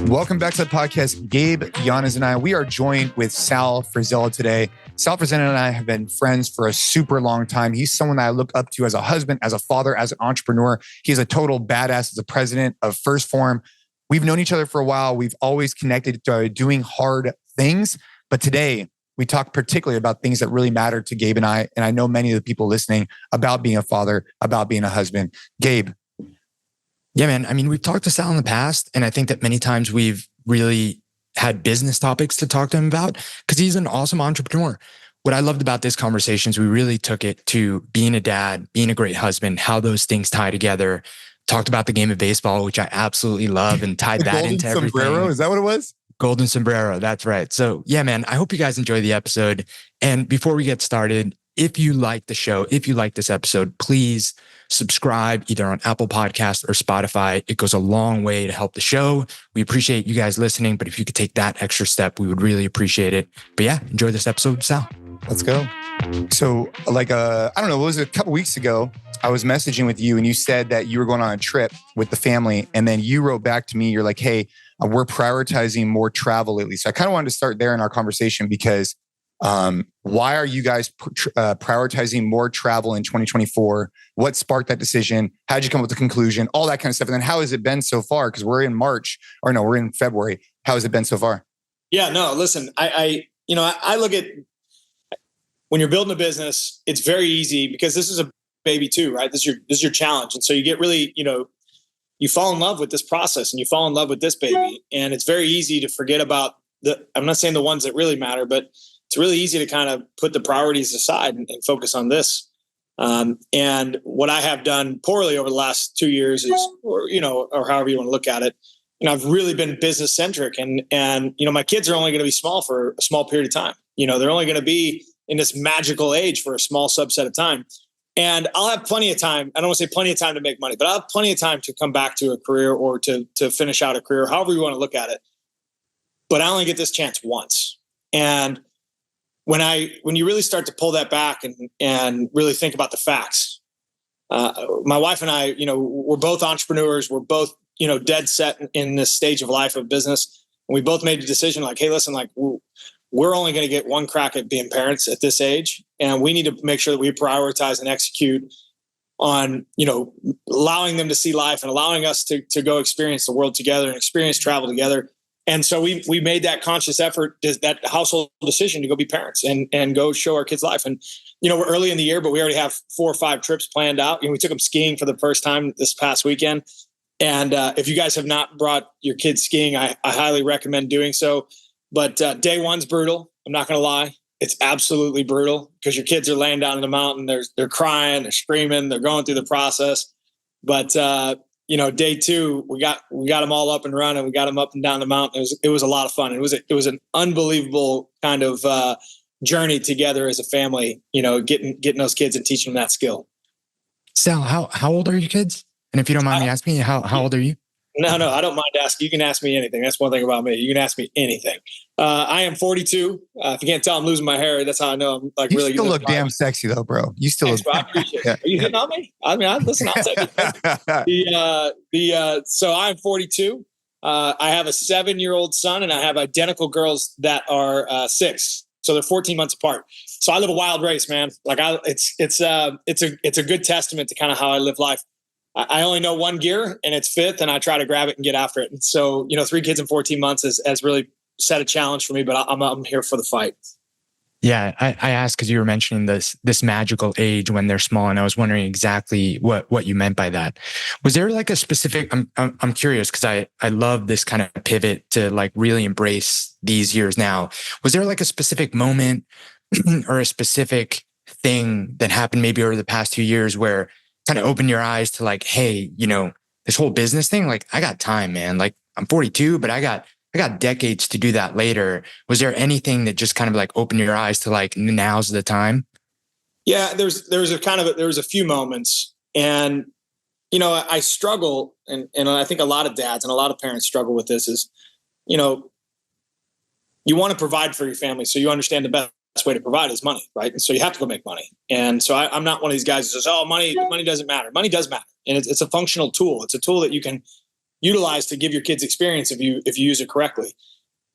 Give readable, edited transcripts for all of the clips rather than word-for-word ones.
Welcome back to the podcast. Gabe, Yanez, and I, we are joined with Sal Frisella today. Sal Frisella and I have been friends for a super long time. He's someone that I look up to as a husband, as a father, as an entrepreneur. He's a total badass as the president of Phorm. We've known each other for a while. We've always connected to doing hard things. But today, we talk particularly about things that really matter to Gabe and I know many of the people listening, about being a father, about being a husband. Gabe. Yeah, man. I mean, we've talked to Sal in the past, and I think that many times we've really had business topics to talk to him about because he's an awesome entrepreneur. What I loved about this conversation is we really took it to being a dad, being a great husband, how those things tie together. Talked about the game of baseball, which I absolutely love, and tied that into everything. Golden sombrero, is that what it was? Golden sombrero, that's right. So yeah, man, I hope you guys enjoy the episode. And before we get started, if you like the show, if you like this episode, please subscribe either on Apple Podcasts or Spotify. It goes a long way to help the show. We appreciate you guys listening, but if you could take that extra step, we would really appreciate it. But yeah, enjoy this episode, Sal. Let's go. So I don't know, what was it, a couple weeks ago, I was messaging with you and you said that you were going on a trip with the family. And then you wrote back to me, you're like, hey, we're prioritizing more travel lately. So I kind of wanted to start there in our conversation because why are you guys prioritizing more travel in 2024? What sparked that decision? How did you come up with the conclusion? All that kind of stuff. And then how has it been so far? Because we're in February. How has it been so far? Yeah, no, listen, I look at when you're building a business, it's very easy because this is a baby too, right? This is your challenge. And so you get really, you fall in love with this process and you fall in love with this baby. And it's very easy to forget about I'm not saying the ones that really matter, but it's really easy to kind of put the priorities aside and focus on this. And what I have done poorly over the last 2 years is, or however you want to look at it, I've really been business centric and my kids are only going to be small for a small period of time. They're only going to be in this magical age for a small subset of time. And I'll have plenty of time. I don't want to say plenty of time to make money, but I'll have plenty of time to come back to a career or to finish out a career, however you want to look at it. But I only get this chance once. And when you really start to pull that back and really think about the facts, my wife and I, we're both entrepreneurs. We're both, dead set in this stage of life of business. And we both made a decision like, hey, listen, like we're only going to get one crack at being parents at this age. And we need to make sure that we prioritize and execute on, allowing them to see life and allowing us to go experience the world together and experience travel together. And so we made that conscious effort, that household decision to go be parents and go show our kids life. And, we're early in the year, but we already have 4 or 5 trips planned out. We took them skiing for the first time this past weekend. And if you guys have not brought your kids skiing, I highly recommend doing so. But day one's brutal. I'm not going to lie. It's absolutely brutal because your kids are laying down in the mountain. They're crying, they're screaming, they're going through the process. But, day 2, we got them all up and running. We got them up and down the mountain. It was a lot of fun. It was an unbelievable kind of journey together as a family, getting those kids and teaching them that skill. Sal, how old are your kids? And if you don't mind me asking, how old are you? No, I don't mind asking. You can ask me anything. That's one thing about me. You can ask me anything. I am 42. If you can't tell, I'm losing my hair. That's how I know I'm like really. You still look damn sexy though, bro. You still look. I appreciate it. Are you hitting on me? I mean, listen, I'll take it. So I'm 42. I have a 7-year-old son, and I have identical girls that are 6. So they're 14 months apart. So I live a wild race, man. Like it's a good testament to kind of how I live life. I only know one gear and it's fifth, and I try to grab it and get after it. And so, 3 kids in 14 months has really set a challenge for me, but I'm here for the fight. Yeah, I asked because you were mentioning this magical age when they're small, and I was wondering exactly what you meant by that. Was there like a specific? I'm curious because I love this kind of pivot to like really embrace these years now. Was there like a specific moment or a specific thing that happened maybe over the past 2 years where kind of opened your eyes to like, hey, this whole business thing? Like, I got time, man. Like, I'm 42, but I got decades to do that later. Was there anything that just kind of like opened your eyes to like, now's the time? Yeah, there was a few moments, and I struggle, and I think a lot of dads and a lot of parents struggle with this. Is you want to provide for your family, so you understand the best way to provide is money, right? And so you have to go make money. And so I'm not one of these guys who says, "Oh, money doesn't matter." Money does matter, and it's a functional tool. It's a tool that you can utilize to give your kids experience if you use it correctly.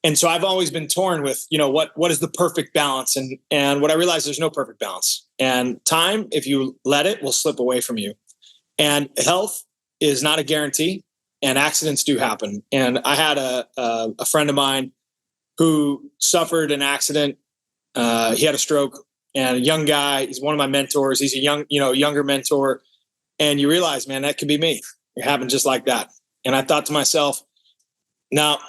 And so I've always been torn with, what is the perfect balance? And what I realized, there's no perfect balance. And time, if you let it, will slip away from you. And health is not a guarantee, and accidents do happen. And I had a friend of mine who suffered an accident. He had a stroke, and a young guy. He's one of my mentors. He's a younger mentor. And you realize, man, that could be me. It happened just like that. And I thought to myself, now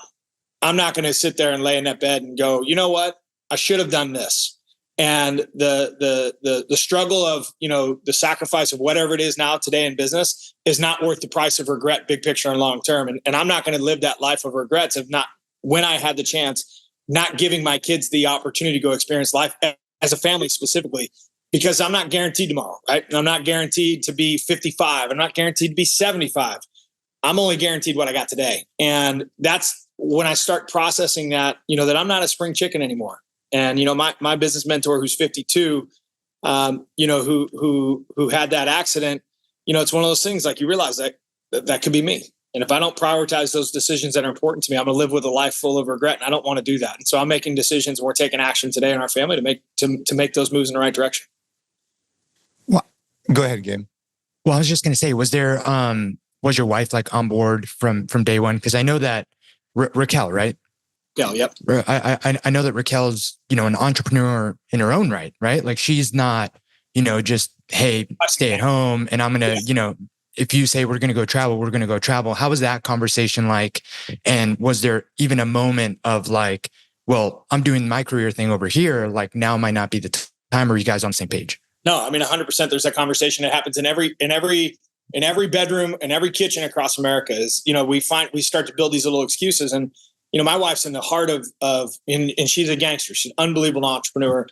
I'm not going to sit there and lay in that bed and go, you know what? I should have done this. And the struggle of, the sacrifice of whatever it is now today in business is not worth the price of regret, big picture and long term. And I'm not going to live that life of regrets of not, when I had the chance, not giving my kids the opportunity to go experience life as a family specifically, because I'm not guaranteed tomorrow, right? And I'm not guaranteed to be 55. I'm not guaranteed to be 75. I'm only guaranteed what I got today. And that's when I start processing that, that I'm not a spring chicken anymore. And, my business mentor who's 52, who had that accident, it's one of those things, like, you realize that could be me. And if I don't prioritize those decisions that are important to me, I'm going to live with a life full of regret. And I don't want to do that. And so I'm making decisions, and we're taking action today in our family to make those moves in the right direction. Well, go ahead, Gabe. Well, I was just going to say, was your wife like on board from day one? Because I know that Raquel, right? Yeah. Yep. I know that Raquel's, an entrepreneur in her own right? Like, she's not, just, hey, stay at home and I'm going to, if you say we're going to go travel, we're going to go travel. How was that conversation like? And was there even a moment of like, well, I'm doing my career thing over here, like now might not be the time? Or are you guys on the same page? No, I mean, 100%. There's a conversation that happens in every bedroom and every kitchen across America. Is, we start to build these little excuses. And, my wife's in the heart of and she's a gangster. She's an unbelievable entrepreneur.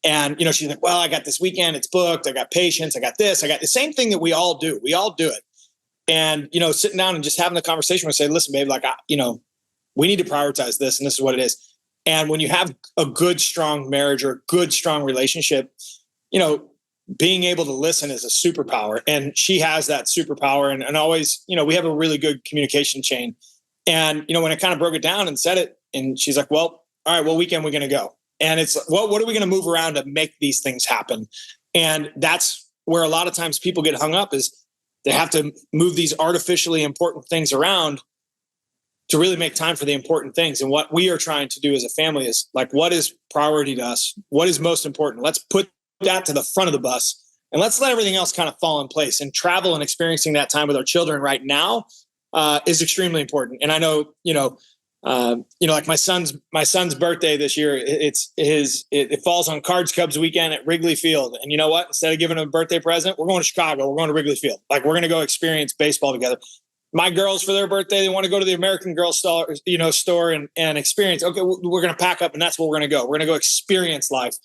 And, she's like, well, I got this weekend, it's booked. I got patience. I got this. I got the same thing that we all do. We all do it. And, sitting down and just having the conversation, we say, listen, babe, like, we need to prioritize this, and this is what it is. And when you have a good, strong marriage or a good, strong relationship, being able to listen is a superpower. And she has that superpower. And always, we have a really good communication chain. And, when I kind of broke it down and said it, and she's like, well, all right, what weekend we're going to go? And it's, what are we going to move around to make these things happen? And that's where a lot of times people get hung up, is they have to move these artificially important things around to really make time for the important things. And what we are trying to do as a family is, like, what is priority to us? What is most important? Let's put that to the front of the bus, and let's let everything else kind of fall in place. And travel and experiencing that time with our children right now is extremely important. And I know, like my son's birthday this year, it falls on Cards Cubs weekend at Wrigley Field. And you know what? Instead of giving him a birthday present, we're going to Chicago. We're going to Wrigley Field. Like, we're going to go experience baseball together. My girls, for their birthday, they want to go to the American Girl store, and experience. Okay, we're going to pack up, and that's where we're going to go. We're going to go experience life.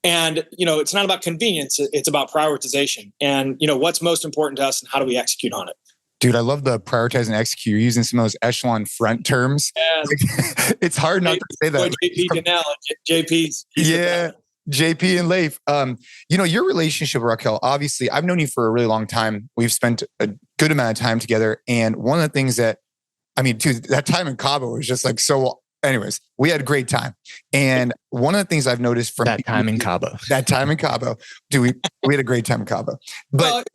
And, it's not about convenience. It's about prioritization. And, what's most important to us, and how do we execute on it? Dude, I love the prioritize and execute. You're using some of those echelon front terms. Yeah. It's hard not to say that. JP Janelle, JP's. Yeah, JP and Leif. Your relationship with Raquel, obviously, I've known you for a really long time. We've spent a good amount of time together. And one of the things that, dude, that time in Cabo was just like so. Anyways, we had a great time. And one of the things I've noticed from that time in Cabo, dude, we had a great time in Cabo. But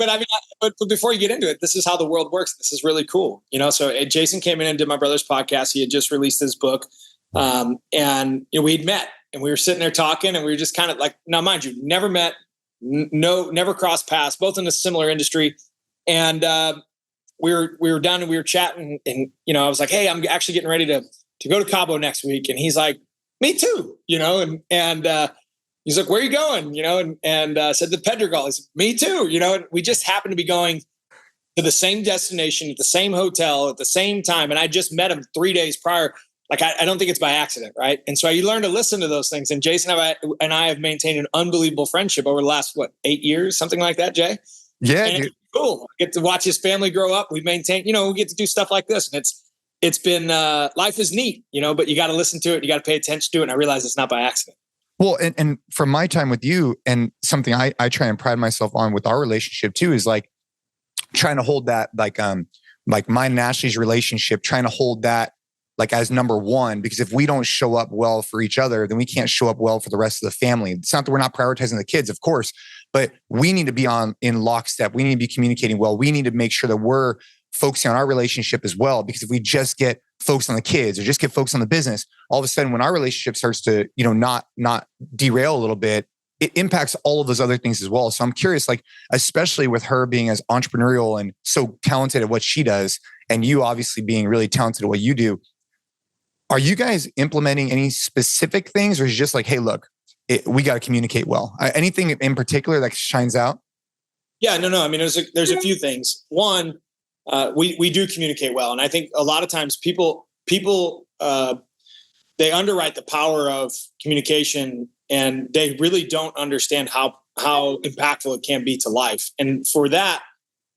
before you get into it, this is how the world works. This is really cool. So Jason came in and did my brother's podcast. He had just released his book. And we'd met, and we were sitting there talking, and we were just kind of like, now mind you, never met, never crossed paths, both in a similar industry. And we were down and we were chatting, and I was like, hey, I'm actually getting ready to go to Cabo next week. And he's like, me too, and he's like, where are you going? And said the Pedregal. He said, me too, and we just happened to be going to the same destination at the same hotel at the same time. And I just met him 3 days prior. Like, I don't think it's by accident. Right. And so you learn to listen to those things. And Jason and I have maintained an unbelievable friendship over the last, 8 years, something like that, Jay? Yeah. And it's cool. I get to watch his family grow up. We maintain, we get to do stuff like this. And it's been, life is neat, but you got to listen to it. You got to pay attention to it. And I realize it's not by accident. Well, and from my time with you, and something I try and pride myself on with our relationship too, is like trying to hold that like mine and Ashley's relationship, trying to hold that like as number one, because if we don't show up well for each other, then we can't show up well for the rest of the family. It's not that we're not prioritizing the kids, of course, but we need to be in lockstep. We need to be communicating well. We need to make sure that we're focusing on our relationship as well, because if we just get focused on the kids or just get focused on the business, all of a sudden when our relationship starts to, not derail a little bit, it impacts all of those other things as well. So I'm curious, like, especially with her being as entrepreneurial and so talented at what she does, and you obviously being really talented at what you do, are you guys implementing any specific things, or is it just like, hey, look, we got to communicate well? Anything in particular that shines out? Yeah, no. I mean, there's a few things. One, we do communicate well, and I think a lot of times people they underwrite the power of communication, and they really don't understand how impactful it can be to life. And for that,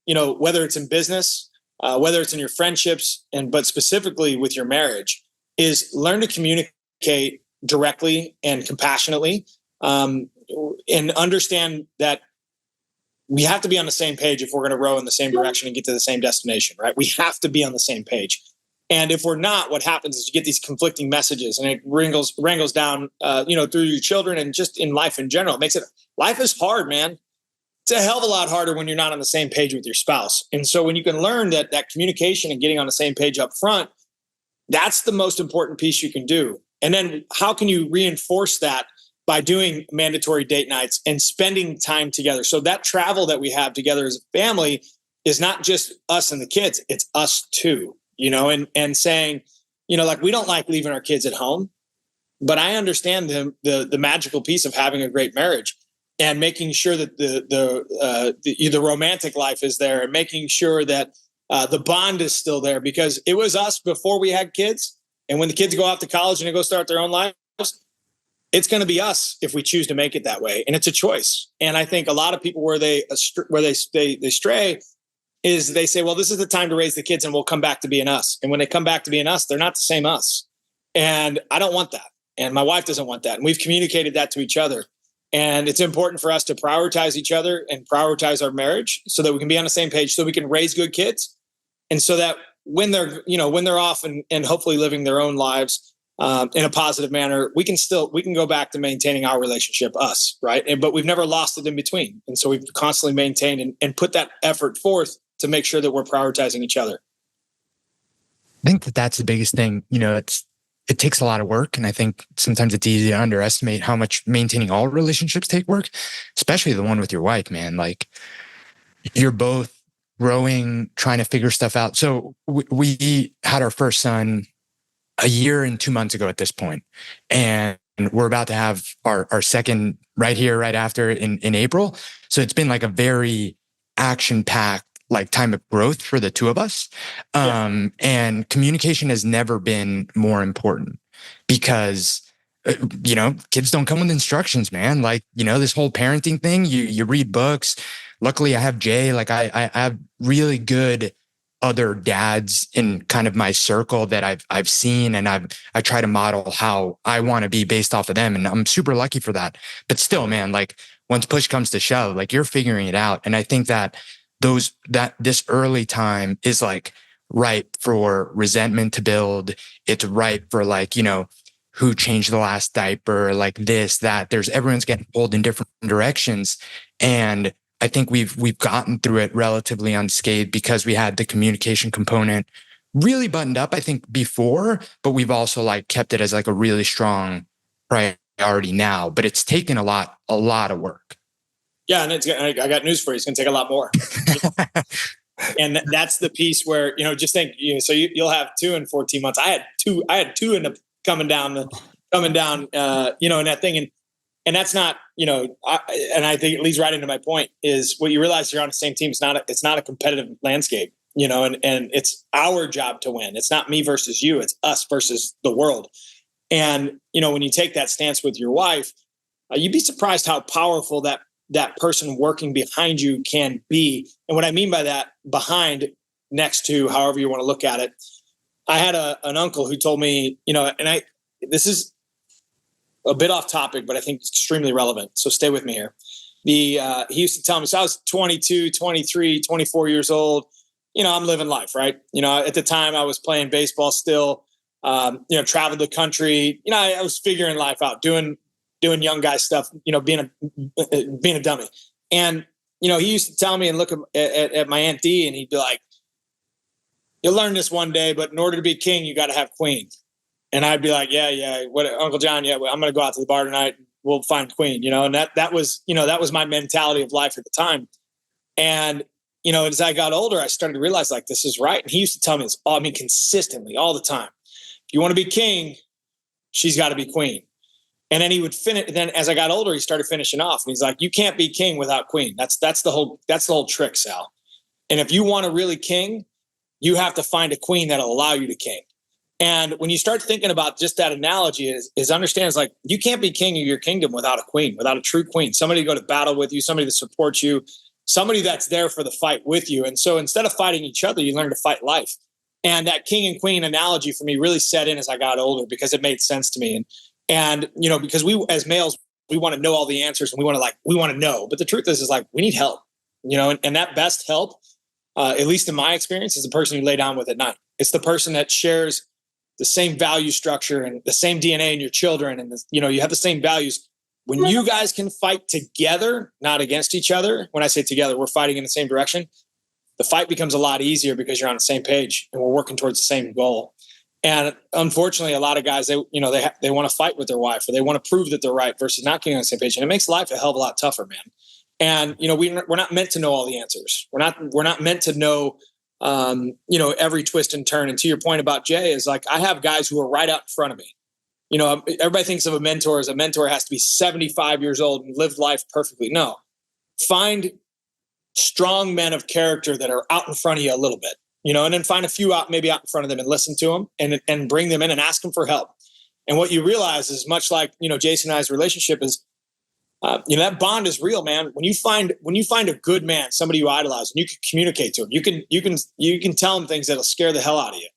whether it's in business, whether it's in your friendships, but specifically with your marriage, is learn to communicate directly and compassionately, and understand that we have to be on the same page if we're going to row in the same direction and get to the same destination, right? We have to be on the same page. And if we're not, what happens is you get these conflicting messages, and it wrangles down, through your children and just in life in general. It makes life is hard, man. It's a hell of a lot harder when you're not on the same page with your spouse. And so when you can learn that communication and getting on the same page up front, that's the most important piece you can do. And then how can you reinforce that? By doing mandatory date nights and spending time together. So that travel that we have together as a family is not just us and the kids, it's us too, and saying, like, we don't like leaving our kids at home, but I understand the magical piece of having a great marriage and making sure that the romantic life is there, and making sure that the bond is still there, because it was us before we had kids. And when the kids go off to college and they go start their own lives, it's going to be us if we choose to make it that way. And it's a choice. And I think a lot of people where they stray is they say, well, this is the time to raise the kids and we'll come back to being us. And when they come back to being us, they're not the same us. And I don't want that. And my wife doesn't want that. And we've communicated that to each other. And it's important for us to prioritize each other and prioritize our marriage so that we can be on the same page, so we can raise good kids. And so that when they're off and hopefully living their own lives, in a positive manner, we can go back to maintaining our relationship, us, right? But we've never lost it in between. And so we've constantly maintained and put that effort forth to make sure that we're prioritizing each other. I think that's the biggest thing. It takes a lot of work. And I think sometimes it's easy to underestimate how much maintaining all relationships take work, especially the one with your wife, man. Like, you're both growing, trying to figure stuff out. So we had our first son a year and 2 months ago at this point. And we're about to have our second right here, right after in April. So it's been like a very action-packed like time of growth for the two of us. And communication has never been more important, because kids don't come with instructions, man. Like, this whole parenting thing, you read books. Luckily I have Jay. Like I have really good other dads in kind of my circle that I've seen, and I try to model how I want to be based off of them. And I'm super lucky for that. But still, man, like, once push comes to shove, like, you're figuring it out. And I think that this early time is like ripe for resentment to build. It's ripe for like, who changed the last diaper, like this, that. Everyone's getting pulled in different directions. And I think we've gotten through it relatively unscathed because we had the communication component really buttoned up, I think, before, but we've also like kept it as like a really strong priority now. But it's taken a lot of work. Yeah, and I got news for you. It's going to take a lot more. And that's the piece where, just think, so you'll have 2 in 14 months. I had two in the coming down, in that thing. And that's not, and I think it leads right into my point, is what you realize you're on the same team. It's not a competitive landscape, and it's our job to win. It's not me versus you. It's us versus the world. And, when you take that stance with your wife, you'd be surprised how powerful that person working behind you can be. And what I mean by that, behind, next to, however you want to look at it, I had an uncle who told me, a bit off topic, but I think it's extremely relevant. So stay with me here. He used to tell me, so I was 22, 23, 24 years old. I'm living life, right? At the time I was playing baseball still, traveled the country. I was figuring life out, doing young guy stuff, being a dummy. And, he used to tell me and look at my Aunt D, and he'd be like, you'll learn this one day, but in order to be king, you got to have queen. And I'd be like, yeah. What, Uncle John? Yeah, I'm going to go out to the bar tonight. We'll find queen, and that was my mentality of life at the time. And, as I got older, I started to realize like, this is right. And he used to tell me this, consistently all the time. If you want to be king, she's got to be queen. And then he would finish. Then as I got older, he started finishing off, and he's like, you can't be king without queen. That's the whole trick, Sal. And if you want to really king, you have to find a queen that'll allow you to king. And when you start thinking about just that analogy is understands like you can't be king of your kingdom without a queen, without a true queen, somebody to go to battle with you, somebody that supports you, somebody that's there for the fight with you. And so instead of fighting each other, you learn to fight life. And that king and queen analogy for me really set in as I got older because it made sense to me. And because we as males, we want to know all the answers and we want to know. But the truth is like we need help, and that best help, at least in my experience, is the person you lay down with at night. It's the person that shares the same value structure and the same DNA in your children. And, you have the same values. When you guys can fight together, not against each other, when I say together, we're fighting in the same direction, the fight becomes a lot easier because you're on the same page and we're working towards the same goal. And unfortunately, a lot of guys, they want to fight with their wife or they want to prove that they're right versus not getting on the same page. And it makes life a hell of a lot tougher, man. And, we're not meant to know all the answers. We're not meant to know, every twist and turn. And to your point about Jay is like, I have guys who are right out in front of me. Everybody thinks of a mentor as a mentor has to be 75 years old and live life perfectly. No, find strong men of character that are out in front of you a little bit, and then find a few maybe out in front of them and listen to them and bring them in and ask them for help. And what you realize is much like, Jason and I's relationship is, that bond is real, man. When you find a good man, somebody you idolize, and you can communicate to him, you can tell him things that'll scare the hell out of you.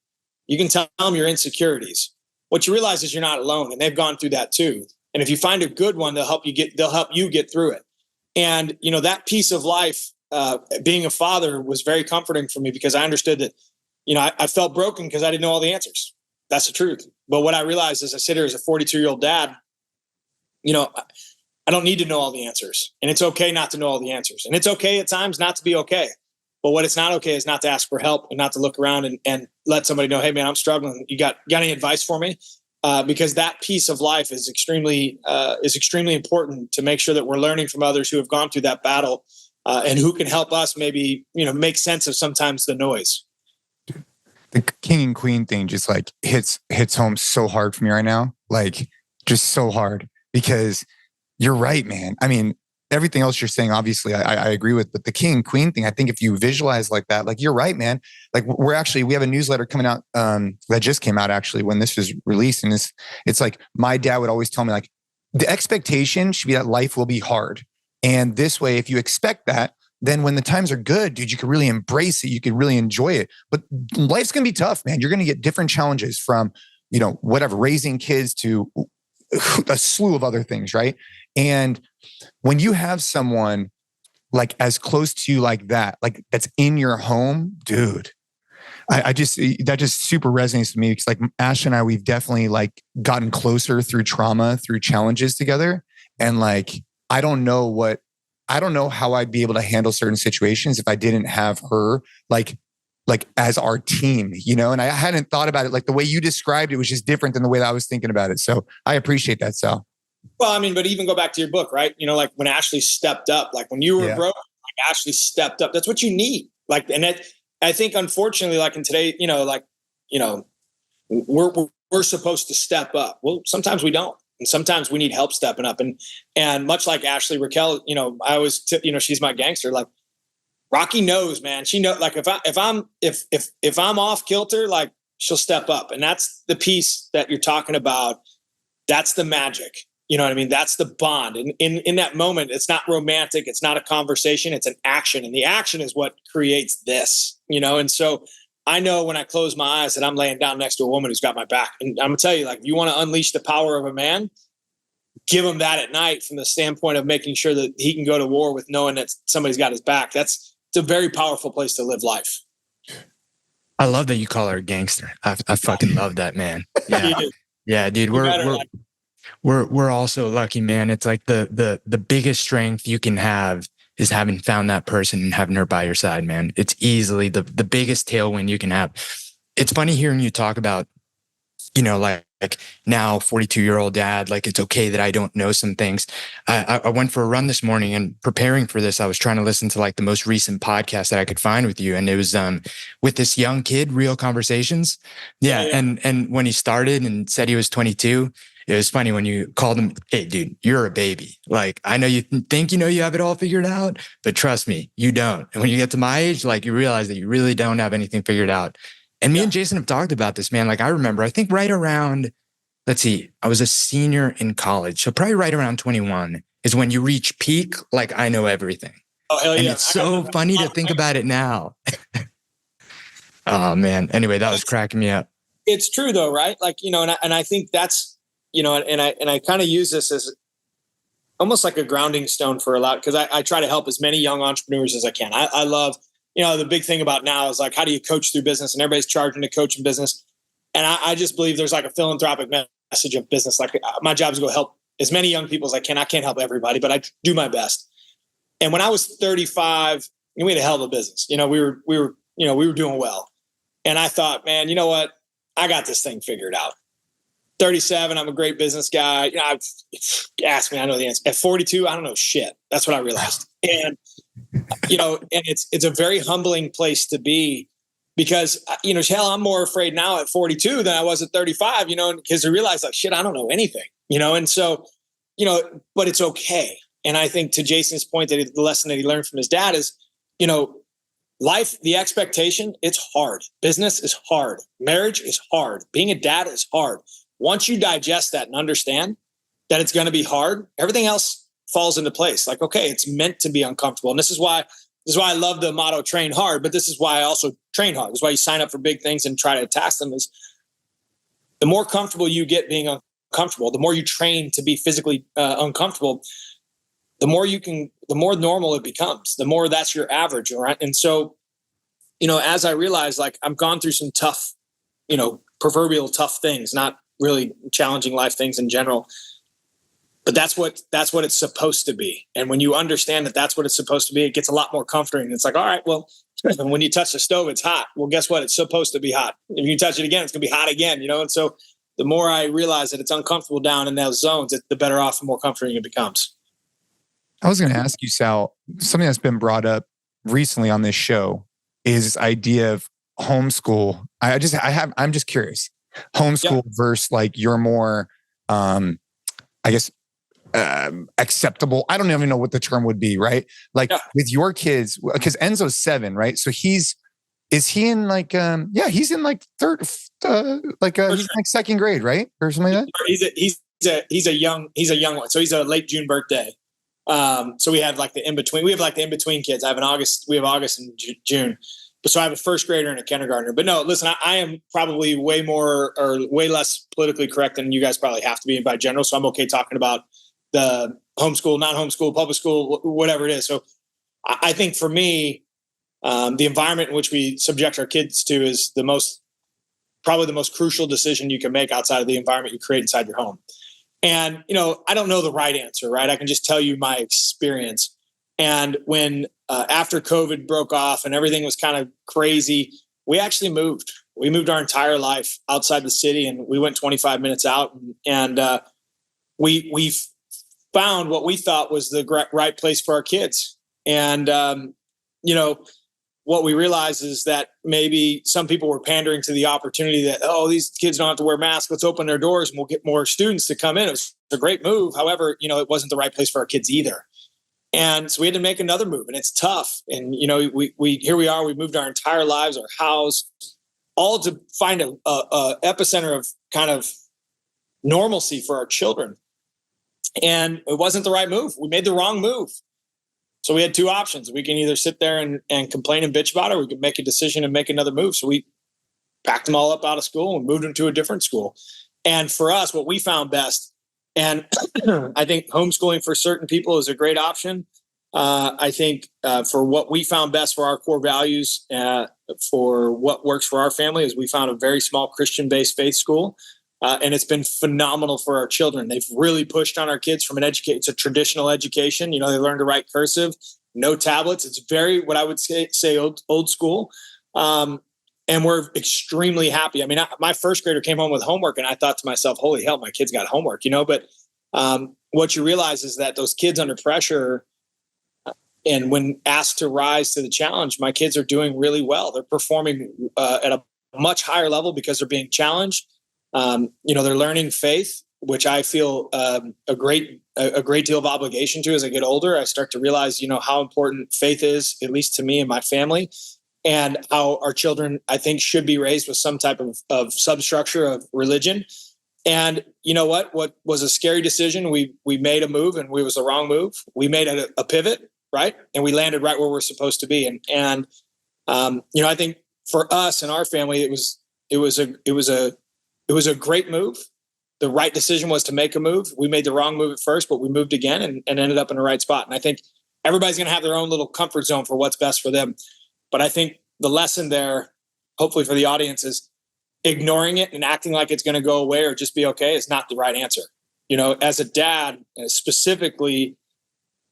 You can tell them your insecurities. What you realize is you're not alone, and they've gone through that too. And if you find a good one, they'll help you get through it. And that piece of life, being a father, was very comforting for me because I understood that, I felt broken because I didn't know all the answers. That's the truth. But what I realized as I sit here as a 42-year-old dad, I don't need to know all the answers, and it's okay not to know all the answers, and it's okay at times not to be okay. But what it's not okay is not to ask for help and not to look around and let somebody know, hey man, I'm struggling. You got any advice for me? Because that piece of life is extremely important to make sure that we're learning from others who have gone through that battle and who can help us maybe, make sense of sometimes the noise. The king and queen thing just like hits home so hard for me right now. Like just so hard because you're right, man. I mean, everything else you're saying, obviously, I agree with, but the king and queen thing, I think if you visualize like that, like you're right, man. Like we have a newsletter coming out that just came out actually when this was released, and it's like my dad would always tell me like the expectation should be that life will be hard, and this way, if you expect that, then when the times are good, dude, you can really embrace it, you can really enjoy it. But life's gonna be tough, man. You're gonna get different challenges from whatever raising kids to a slew of other things, right? And when you have someone like as close to you like that, like that's in your home, dude, that just super resonates with me because like Ash and I, we've definitely like gotten closer through trauma, through challenges together. And like, I don't know how I'd be able to handle certain situations if I didn't have her like as our team, and I hadn't thought about it. Like the way you described it was just different than the way that I was thinking about it. So I appreciate that, Sal. Well, I mean, but even go back to your book, right? Like when Ashley stepped up, like when you were broke, like Ashley stepped up. That's what you need. Like, and that, I think, unfortunately, like in today, we're supposed to step up. Well, sometimes we don't, and sometimes we need help stepping up. And much like Ashley Raquel, I always, she's my gangster. Like Rocky knows, man. She knows. Like if I'm off kilter, like she'll step up, and that's the piece that you're talking about. That's the magic. You know what I mean? That's the bond. And in that moment, it's not romantic. It's not a conversation. It's an action. And the action is what creates this, And so I know when I close my eyes that I'm laying down next to a woman who's got my back. And I'm going to tell you, like, if you want to unleash the power of a man, give him that at night from the standpoint of making sure that he can go to war with knowing that somebody's got his back. It's a very powerful place to live life. I love that you call her a gangster. I fucking love that, man. Yeah. Yeah, dude. We're also lucky, man. It's like the biggest strength you can have is having found that person and having her by your side, man. It's easily the biggest tailwind you can have. It's funny hearing you talk about, you know, like now 42-year-old dad, like it's okay that I don't know some things. I went for a run this morning, and preparing for this, I was trying to listen to like the most recent podcast that I could find with you. And it was with this young kid, Real Conversations. Yeah. And when he started and said he was 22, it was funny when you called him, hey, dude, you're a baby. Like, I know you think you know you have it all figured out, but trust me, you don't. And when you get to my age, like you realize that you really don't have anything figured out. And me and Jason have talked about this, man. Like I remember, I think right around, let's see, I was a senior in college. So probably right around 21 is when you reach peak, like I know everything. Oh, hell yeah. And it's so funny to think about it now. Oh, man. Anyway, that was cracking me up. It's true though, right? Like, you know, and I think that's, you know, and I kind of use this as almost like a grounding stone for a lot, because I try to help as many young entrepreneurs as I can. I love, you know, the big thing about now is like, how do you coach through business? And everybody's charging to coach in business. And I just believe there's like a philanthropic message of business. Like my job is to go help as many young people as I can. I can't help everybody, but I do my best. And when I was 35, we had a hell of a business. You know, we were doing well. And I thought, man, you know what? I got this thing figured out. 37, I'm a great business guy. You know, ask me, I know the answer. At 42, I don't know shit. That's what I realized. And, you know, and it's a very humbling place to be, because, you know, hell, I'm more afraid now at 42 than I was at 35, you know, because I realized like, shit, I don't know anything, you know? And so, you know, but it's okay. And I think to Jason's point, that the lesson that he learned from his dad is, you know, life, the expectation, it's hard. Business is hard. Marriage is hard. Being a dad is hard. Once you digest that and understand that it's going to be hard, everything else falls into place. Like, okay, it's meant to be uncomfortable. And this is why I love the motto, train hard, but this is why I also train hard. This is why you sign up for big things and try to task them. Is the more comfortable you get being uncomfortable, the more you train to be physically uncomfortable, the more normal it becomes, the more that's your average. Right. And so, you know, as I realized, like I've gone through some tough, you know, proverbial tough things, not really challenging life things in general, but that's what it's supposed to be. And when you understand that that's what it's supposed to be, it gets a lot more comforting. It's like, all right, well, when you touch the stove, it's hot. Well, guess what? It's supposed to be hot. If you touch it again, it's going to be hot again, you know? And so the more I realize that it's uncomfortable down in those zones, the better off and more comforting it becomes. I was going to ask you, Sal, something that's been brought up recently on this show is this idea of homeschool. I'm just curious. Homeschool versus like your more, I guess, acceptable. I don't even know what the term would be, right? Like with your kids, because Enzo's 7, right? So is he in like, he's in like third, he's like second grade, right? Or something like that? He's a young one. So he's a late June birthday. So we have like the in-between kids. We have August and June. So I have a first grader and a kindergartner. But no, listen, I am probably way less politically correct than you guys probably have to be by general. So I'm okay talking about the homeschool, not homeschool, public school, whatever it is. So I think for me, the environment in which we subject our kids to is probably the most crucial decision you can make outside of the environment you create inside your home. And, you know, I don't know the right answer, right? I can just tell you my experience. And when after COVID broke off and everything was kind of crazy, we actually moved. We moved our entire life outside the city, and we went 25 minutes out, and we found what we thought was the right place for our kids. And you know, what we realized is that maybe some people were pandering to the opportunity that, oh, these kids don't have to wear masks. Let's open their doors and we'll get more students to come in. It was a great move. However, you know, it wasn't the right place for our kids either. And so we had to make another move, and it's tough. And, you know, here we are, we moved our entire lives, our house, all to find a epicenter of kind of normalcy for our children. And it wasn't the right move. We made the wrong move. So we had two options. We can either sit there and complain and bitch about it, or we could make a decision and make another move. So we packed them all up out of school and moved them to a different school. And for us, what we found best And I think homeschooling for certain people is a great option. I think for what we found best for our core values, for what works for our family, is we found a very small Christian-based faith school. And it's been phenomenal for our children. They've really pushed on our kids from it's a traditional education. You know, they learn to write cursive, no tablets. It's very, what I would say old school. And we're extremely happy. I mean, my first grader came home with homework and I thought to myself, holy hell, my kid's got homework, you know, but what you realize is that those kids under pressure, and when asked to rise to the challenge, my kids are doing really well. They're performing at a much higher level because they're being challenged. You know, they're learning faith, which I feel a great deal of obligation to as I get older. I start to realize, you know, how important faith is, at least to me and my family, and how our children, I think, should be raised with some type of substructure of religion. And you know what was a scary decision? We made a move, and it was the wrong move. We made a pivot, right? And we landed right where we're supposed to be. And you know, I think for us and our family, it was a great move. The right decision was to make a move. We made the wrong move at first, but we moved again and ended up in the right spot. And I think everybody's going to have their own little comfort zone for what's best for them. But I think the lesson there, hopefully for the audience, is ignoring it and acting like it's going to go away or just be okay is not the right answer. You know, as a dad, specifically,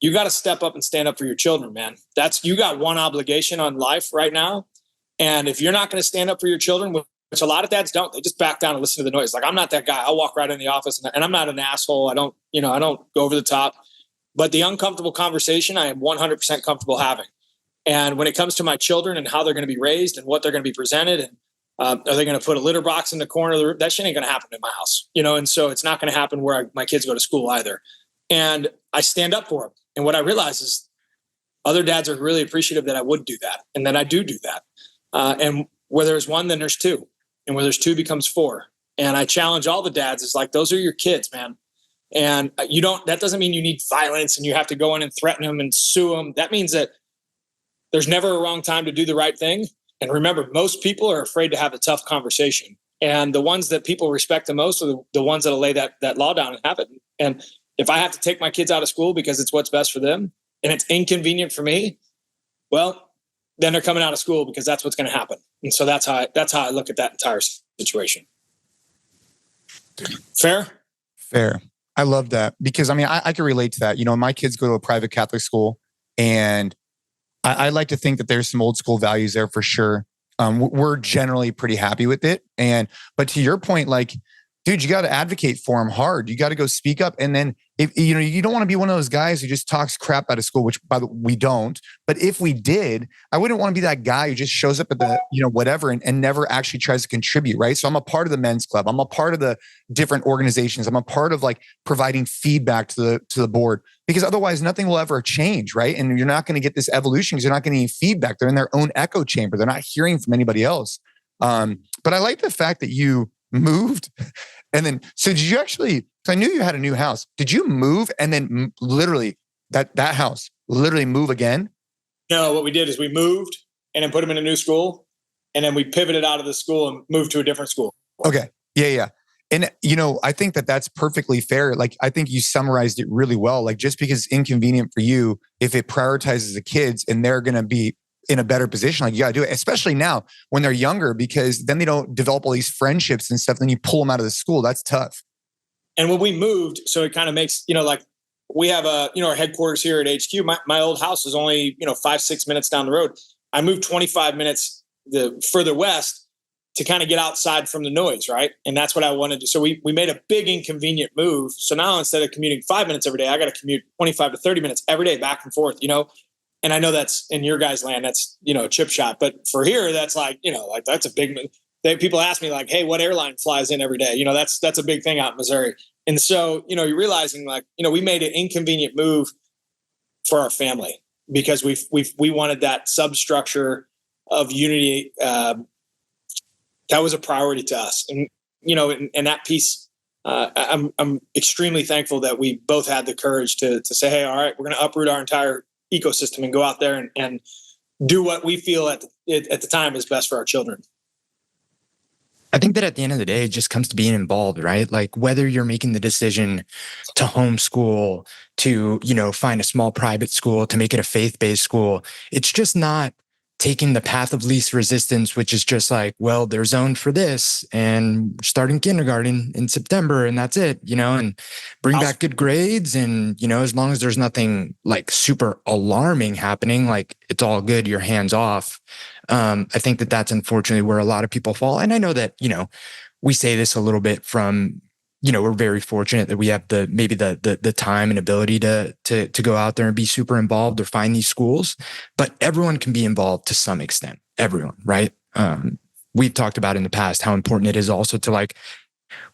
you got to step up and stand up for your children, man. You got one obligation on life right now. And if you're not going to stand up for your children, which a lot of dads don't, they just back down and listen to the noise. Like, I'm not that guy. I'll walk right in the office and I'm not an asshole. I don't go over the top. But the uncomfortable conversation, I am 100% comfortable having. And when it comes to my children and how they're going to be raised and what they're going to be presented, and are they going to put a litter box in the corner of the room? That shit ain't going to happen in my house, you know? And so it's not going to happen where my kids go to school either. And I stand up for them. And what I realize is other dads are really appreciative that I would do that. And that I do that. And where there's one, then there's two. And where there's two becomes four. And I challenge all the dads. It's like, those are your kids, man. And that doesn't mean you need violence and you have to go in and threaten them and sue them. That means that there's never a wrong time to do the right thing. And remember, most people are afraid to have a tough conversation. And the ones that people respect the most are the ones that'll lay that law down and have it. And if I have to take my kids out of school because it's what's best for them and it's inconvenient for me, well, then they're coming out of school because that's what's going to happen. And so that's how I look at that entire situation. Fair? Fair. I love that because, I mean, I can relate to that. You know, my kids go to a private Catholic school, and I like to think that there's some old school values there for sure. We're generally pretty happy with it. But to your point, like, dude, you got to advocate for them hard. You got to go speak up. And then if you don't want to be one of those guys who just talks crap out of school, which by the way, we don't. But if we did, I wouldn't want to be that guy who just shows up at the, whatever and never actually tries to contribute. Right. So I'm a part of the men's club. I'm a part of the different organizations. I'm a part of like providing feedback to the board, because otherwise nothing will ever change. Right. And you're not going to get this evolution because you're not getting any feedback. They're in their own echo chamber. They're not hearing from anybody else. But I like the fact that you moved. And then, so did you actually, because I knew you had a new house. Did you move and then literally that house literally move again? No, what we did is we moved and then put them in a new school. And then we pivoted out of the school and moved to a different school. Okay. Yeah. And, I think that that's perfectly fair. Like, I think you summarized it really well. Like, just because it's inconvenient for you, if it prioritizes the kids and they're going to be in a better position, like, you got to do it, especially now when they're younger, because then they don't develop all these friendships and stuff. Then you pull them out of the school. That's tough. And when we moved, so it kind of makes, like we have our headquarters here at HQ. My old house is only, 5-6 minutes down the road. I moved 25 minutes further west to kind of get outside from the noise. Right. And that's what I wanted to. So we made a big inconvenient move. So now instead of commuting 5 minutes every day, I got to commute 25 to 30 minutes every day back and forth, And I know that's in your guys' land, that's, a chip shot. But for here, that's like, that's a big, people ask me like, hey, what airline flies in every day? That's a big thing out in Missouri. And so, you're realizing like, we made an inconvenient move for our family because we wanted that substructure of unity. That was a priority to us. And, and that piece, I'm extremely thankful that we both had the courage to say, hey, all right, we're going to uproot our entire ecosystem and go out there and do what we feel at the time is best for our children. I think that at the end of the day, it just comes to being involved, right? Like whether you're making the decision to homeschool, to, find a small private school, to make it a faith-based school, it's just not taking the path of least resistance, which is just like, well, they're zoned for this and starting kindergarten in September and that's it, and bring back good grades. And, as long as there's nothing like super alarming happening, like it's all good, you're hands off. I think that that's unfortunately where a lot of people fall. And I know that, we say this a little bit from, we're very fortunate that we have the time and ability to go out there and be super involved or find these schools, but everyone can be involved to some extent. Everyone, right? We've talked about in the past how important it is also to like,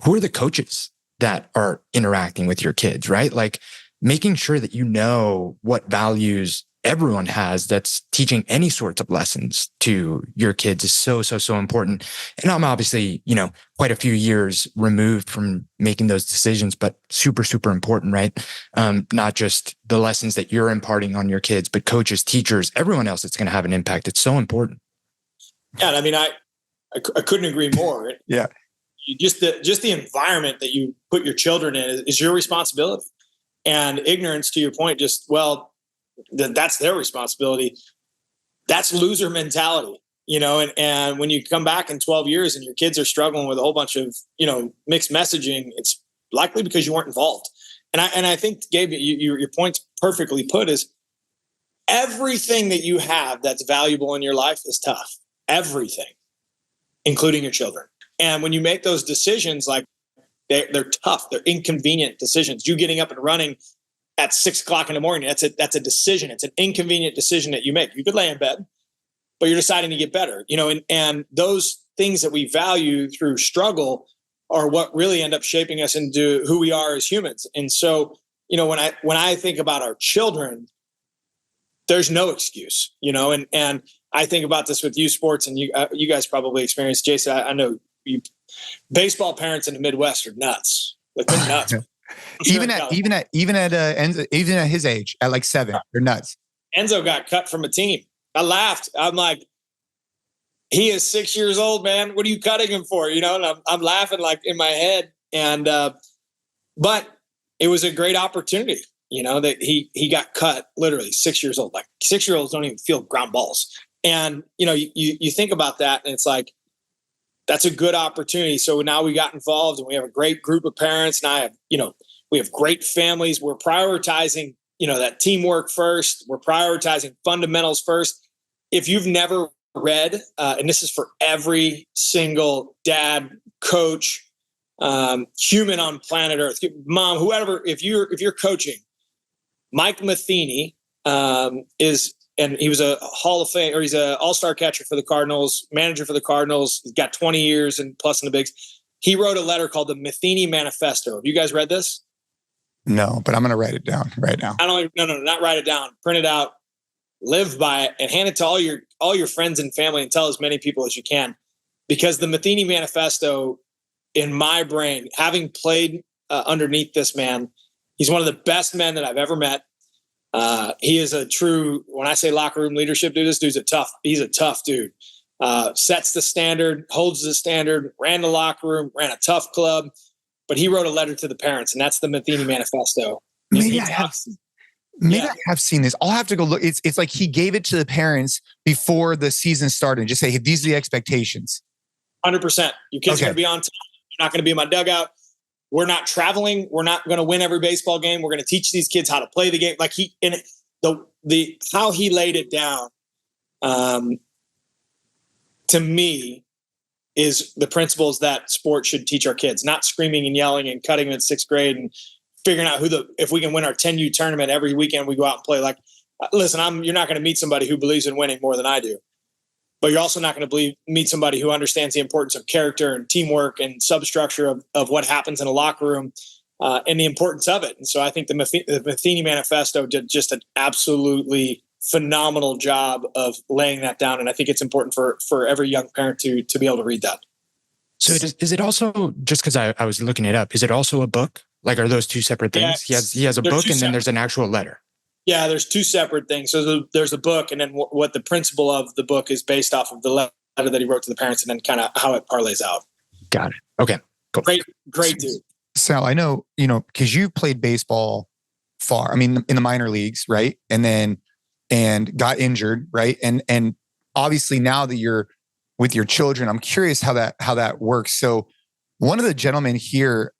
who are the coaches that are interacting with your kids, right? Like making sure that you know what values everyone has that's teaching any sorts of lessons to your kids is so important. And I'm obviously, quite a few years removed from making those decisions, but super important, right? Not just the lessons that you're imparting on your kids, but coaches, teachers, everyone else that's going to have an impact. It's so important. Yeah. And I mean, I couldn't agree more. Yeah. Just the environment that you put your children in is your responsibility. And ignorance, to your point, that's their responsibility. That's loser mentality, and when you come back in 12 years and your kids are struggling with a whole bunch of, mixed messaging, it's likely because you weren't involved. And I think, Gabe, your point's perfectly put is everything that you have that's valuable in your life is tough. Everything, including your children. And when you make those decisions, like they're tough, they're inconvenient decisions. You getting up and running at 6 o'clock in the morning, that's a decision. It's an inconvenient decision that you make. You could lay in bed, but you're deciding to get better, and those things that we value through struggle are what really end up shaping us into who we are as humans. And so, when I think about our children, there's no excuse, and I think about this with youth sports, and you guys probably experienced, Jason. I know you, baseball parents in the Midwest are nuts. Like they're nuts. Even at his age, at like 7, they're nuts. Enzo got cut from a team. I laughed. I'm like, he is 6 years old, man. What are you cutting him for? And I'm laughing like in my head. And but it was a great opportunity. That he got cut literally 6 years old. Like 6-year-olds don't even feel ground balls. And you think about that, and it's like, that's a good opportunity. So now we got involved and we have a great group of parents. And we have great families. We're prioritizing, that teamwork first. We're prioritizing fundamentals first. If you've never read, and this is for every single dad, coach, human on planet Earth, mom, whoever, if you're coaching, Mike Matheny and he was a Hall of Fame, or he's an all-star catcher for the Cardinals, manager for the Cardinals. He's got 20 years and plus in the bigs. He wrote a letter called the Matheny Manifesto. Have you guys read this? No, but I'm going to write it down right now. No, not write it down. Print it out, live by it, and hand it to all your friends and family, and tell as many people as you can. Because the Matheny Manifesto, in my brain, having played underneath this man, he's one of the best men that I've ever met. He is a true, when I say locker room leadership, dude, he's a tough dude. Sets the standard, holds the standard, ran the locker room, ran a tough club, but he wrote a letter to the parents, and that's the Matheny Manifesto. Maybe I have seen this. I'll have to go look. It's like he gave it to the parents before the season started and just say, hey, these are the expectations. 100%. Your kids are going to be on time. You're not going to be in my dugout. We're not traveling. We're not going to win every baseball game. We're going to teach these kids how to play the game. Like how he laid it down, to me, is the principles that sports should teach our kids. Not screaming and yelling and cutting them in 6th grade and figuring out if we can win our 10U tournament every weekend we go out and play. Like, listen, you're not going to meet somebody who believes in winning more than I do. But you're also not going to meet somebody who understands the importance of character and teamwork and substructure of what happens in a locker room and the importance of it. And so I think the Matheny Manifesto did just an absolutely phenomenal job of laying that down. And I think it's important for every young parent to be able to read that. So is it also, just because I was looking it up, is it also a book? Like, are those two separate things? Yeah, he has a book and then there's an actual letter. Yeah, there's two separate things. So there's a book, and then what the principle of the book is based off of the letter that he wrote to the parents, and then kind of how it parlays out. Got it. Okay. Cool. Great dude. Sal, I know, because you played baseball far. I mean, in the minor leagues, right? And got injured, right? And obviously now that you're with your children, I'm curious how that works. So one of the gentlemen here,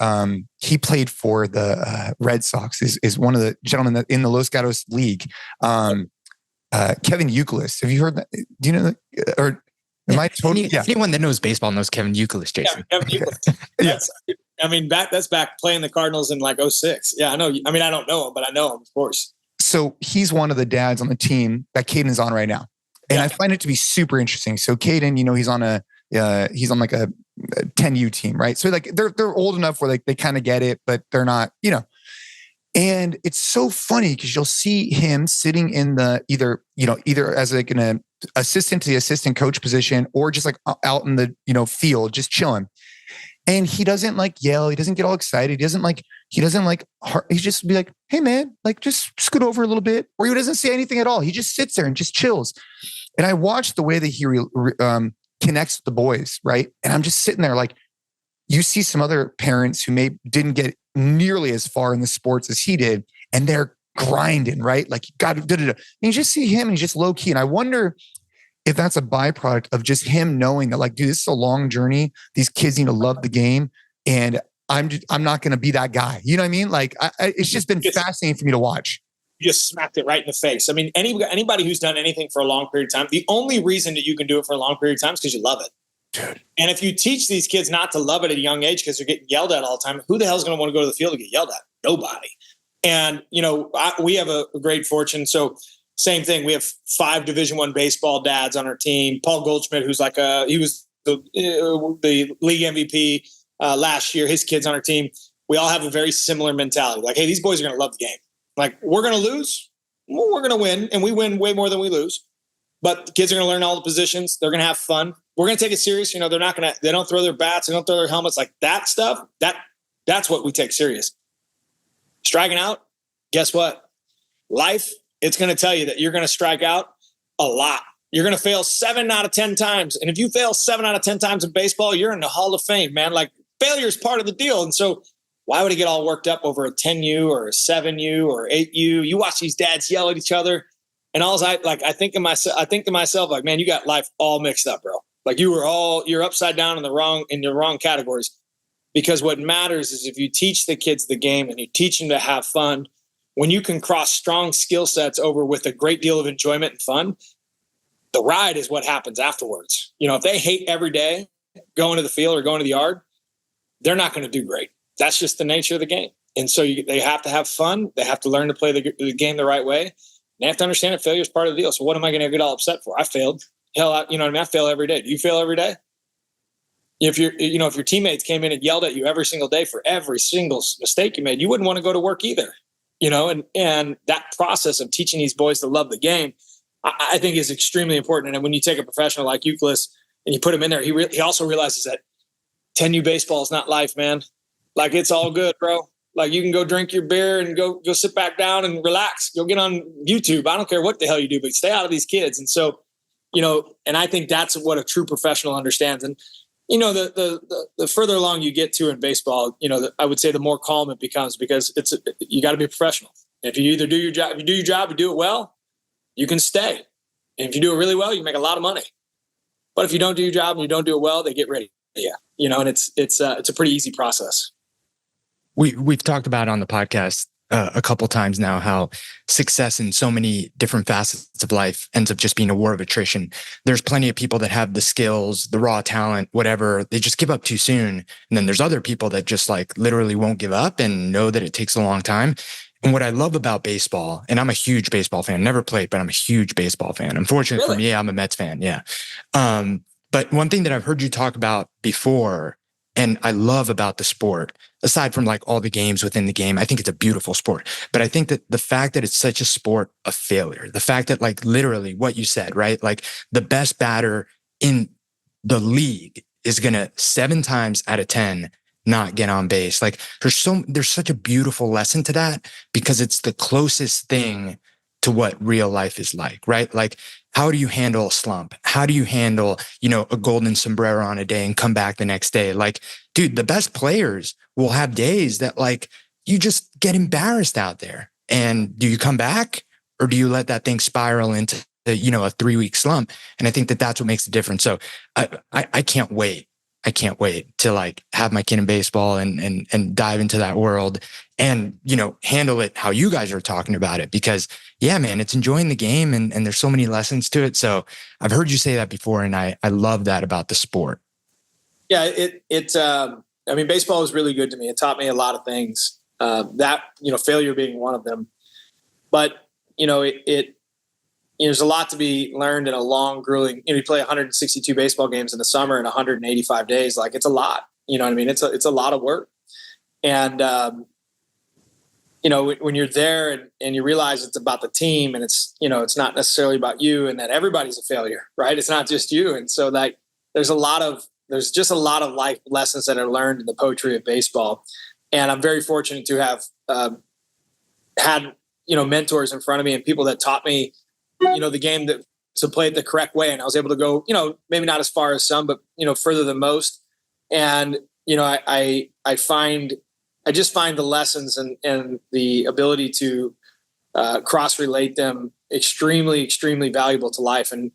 he played for the Red Sox, is one of the gentlemen that in the Los Gatos League. Kevin Youkilis. Have you heard that? Do you know that? Or am I totally? Anyone that knows baseball knows Kevin Youkilis, Jason. Yeah, Kevin Youkilis. That's back playing the Cardinals in like 2006. Yeah, I know. I mean, I don't know him, but I know him, of course. So he's one of the dads on the team that Caden's on right now. And I find it to be super interesting. So Caden, he's on like a 10U team, right? So like they're old enough where like they kind of get it, but they're not, And it's so funny because you'll see him sitting in the either as like an assistant to the assistant coach position or just like out in the field, just chilling. And he doesn't like yell. He doesn't get all excited. He just be like, hey man, like just scoot over a little bit. Or he doesn't say anything at all. He just sits there and just chills. And I watched the way that he connects with the boys, right? And I'm just sitting there like, you see some other parents who didn't get nearly as far in the sports as he did, and they're grinding, right? Like, God, and you just see him and he's just low key. And I wonder if that's a byproduct of just him knowing that, like, dude, this is a long journey. These kids need to love the game, and I'm not going to be that guy. You know what I mean? Like, it's just been fascinating for me to watch. You just smacked it right in the face. I mean, anybody who's done anything for a long period of time, the only reason that you can do it for a long period of time is because you love it. Dude. And if you teach these kids not to love it at a young age because they're getting yelled at all the time, who the hell is going to want to go to the field to get yelled at? Nobody. And, we have a great fortune. So same thing. We have 5 Division I baseball dads on our team. Paul Goldschmidt, who's like he was the league MVP last year. His kids on our team. We all have a very similar mentality. Like, hey, these boys are going to love the game. Like, we're going to lose. Well, we're going to win. And we win way more than we lose. But the kids are going to learn all the positions. They're going to have fun. We're going to take it serious. They don't throw their bats. They don't throw their helmets. Like that stuff, that's what we take serious. Striking out, guess what? Life, it's going to tell you that you're going to strike out a lot. You're going to fail 7 out of 10 times. And if you fail 7 out of 10 times in baseball, you're in the Hall of Fame, man. Like, failure is part of the deal. And so why would it get all worked up over a 10U or a 7U or 8U? You watch these dads yell at each other. And I think to myself, like, man, you got life all mixed up, bro. Like, you're upside down in the wrong categories. Because what matters is if you teach the kids the game and you teach them to have fun, when you can cross strong skill sets over with a great deal of enjoyment and fun, the ride is what happens afterwards. If they hate every day going to the field or going to the yard, they're not going to do great. That's just the nature of the game. And so they have to have fun. They have to learn to play the game the right way. They have to understand that failure is part of the deal. So what am I going to get all upset for? I failed. Hell, I fail every day. Do you fail every day? If your teammates came in and yelled at you every single day for every single mistake you made, you wouldn't want to go to work either. And that process of teaching these boys to love the game, I think is extremely important. And when you take a professional like Youkilis and you put him in there, he also realizes that 10U baseball is not life, man. Like, it's all good, bro. Like, you can go drink your beer and go sit back down and relax. Go get on YouTube. I don't care what the hell you do, but stay out of these kids. And so, and I think that's what a true professional understands. And, the further along you get to in baseball, I would say the more calm it becomes, because you got to be a professional. If you either do your job, you do it well, you can stay. And if you do it really well, you make a lot of money. But if you don't do your job and you don't do it well, they get rid of you. And it's a pretty easy process. We've talked about on the podcast a couple times now how success in so many different facets of life ends up just being a war of attrition. There's plenty of people that have the skills, the raw talent, whatever. They just give up too soon. And then there's other people that just like literally won't give up and know that it takes a long time. And what I love about baseball, and I'm a huge baseball fan, never played, but I'm a huge baseball fan. Unfortunately for me, I'm a Mets fan. Yeah. But one thing that I've heard you talk about before, and I love about the sport, aside from like all the games within the game, I think it's a beautiful sport. But I think that the fact that it's such a sport of failure, the fact that like literally what you said, right? Like the best batter in the league is going to 7 times out of 10 not get on base. Like there's such a beautiful lesson to that, because it's the closest thing to what real life is like, right? Like, how do you handle a slump? How do you handle, a golden sombrero on a day and come back the next day? Like, dude, the best players will have days that like you just get embarrassed out there. And do you come back or do you let that thing spiral into, a 3-week slump? And I think that that's what makes the difference. So I can't wait. I can't wait to like have my kid in baseball and dive into that world and, handle it how you guys are talking about it, because yeah, man, it's enjoying the game and there's so many lessons to it. So I've heard you say that before and I love that about the sport. Yeah. Baseball was really good to me. It taught me a lot of things, failure being one of them, but there's a lot to be learned in a long, grueling, you play 162 baseball games in the summer in 185 days. Like, it's a lot, you know what I mean? It's a lot of work. And, when you're there and you realize it's about the team and it's not necessarily about you and that everybody's a failure, right? It's not just you. And so like, there's just a lot of life lessons that are learned in the poetry of baseball. And I'm very fortunate to have, had, mentors in front of me and people that taught me, the game to play it the correct way. And I was able to go, maybe not as far as some, but, further than most. And, I just find the lessons and the ability to cross-relate them extremely, extremely valuable to life. And